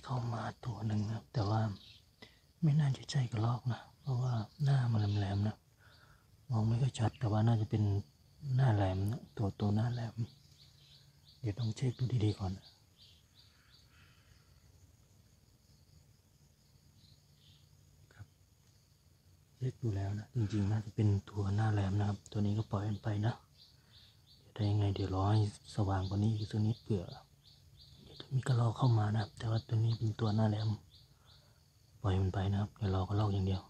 เข้ามาตัวหนึ่งนะแต่ว่าไม่น่าจะใช่กระรอกนะเพราะว่าหน้ามันแหลมๆนะมองไม่ค่อยชัดแต่ว่าน่าจะเป็นหน้าแหลมนะตัวหน้าแหลมเดี๋ยวต้องเช็คดูดีๆก่อนเช็คดูแล้วนะจริงๆน่าจะเป็นตัวหน้าแหลมนะครับตัวนี้ก็ปล่อยมันไปนะได้ยังไงเดี๋ยวรอให้สว่างกว่านี้อีกสักนิดเผื่อเดี๋ยวจะมีกระรอกเข้ามานะครับแต่ว่าตัวนี้เป็นตัวหน้าแหลมปล่อยมันไปนะครับเดี๋ยวรอกระรอกอย่างเดียว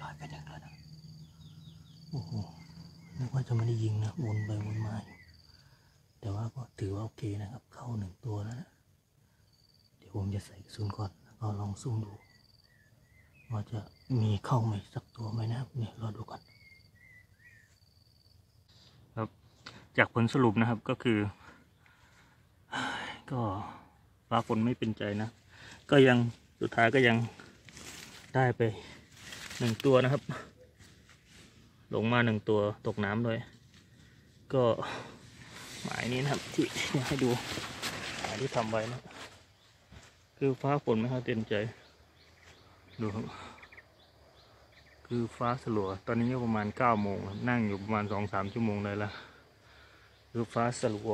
ปล่อยไปจากแล้วนะโอ้โหนึกว่าจะไม่ได้ยิงนะวนไปวนมาอยู่แต่ว่าก็ถือว่าโอเคนะครับเข้าหนึ่งตัวแล้วนะเดี๋ยวผมจะใส่กระสุนก่อนแล้วก็ลองซุ่มดูว่าจะมีเข้าไหมสักตัวไหมนะครับเนี่ยรอดูก่อนครับจากผลสรุปนะครับก็คือก็ฟ้าฝนไม่เป็นใจนะก็ยังสุดท้ายก็ยังได้ไปหนึ่งตัวนะครับลงมาหนึ่งตัวตกน้ำด้วยก็หมายนี้นะครับที่อยากให้ดูหมายที่ทำไว้นะคือฟ้าฝนไม่ค่อยเต็มใจดูครับคือฟ้าสลัวตอนนี้ประมาณ9 โมงนั่งอยู่ประมาณ2-3 ชั่วโมงเลยละคือฟ้าสลัว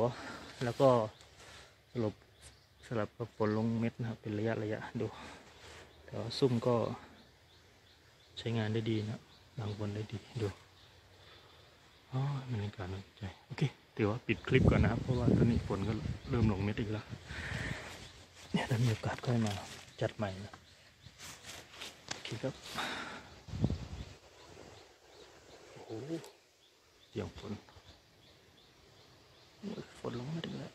แล้วก็สลับกับฝนลงเม็ดนะครับเป็นระยะดูแต่ว่าซุ่มก็ใช้งานได้ดีนะบางคนได้ดีดูมันเป็นการน่าสนใจโอเคถือว่าปิดคลิปก่อนนะครับเพราะว่าตอนนี้ฝนก็เริ่มลงเม็ดอีกแล้วเนี่ยถ้ามีโอกาสก็มาจัดใหม่นะโอเคครับโอ้โหเสียงฝนลงเม็ดอีกแล้ว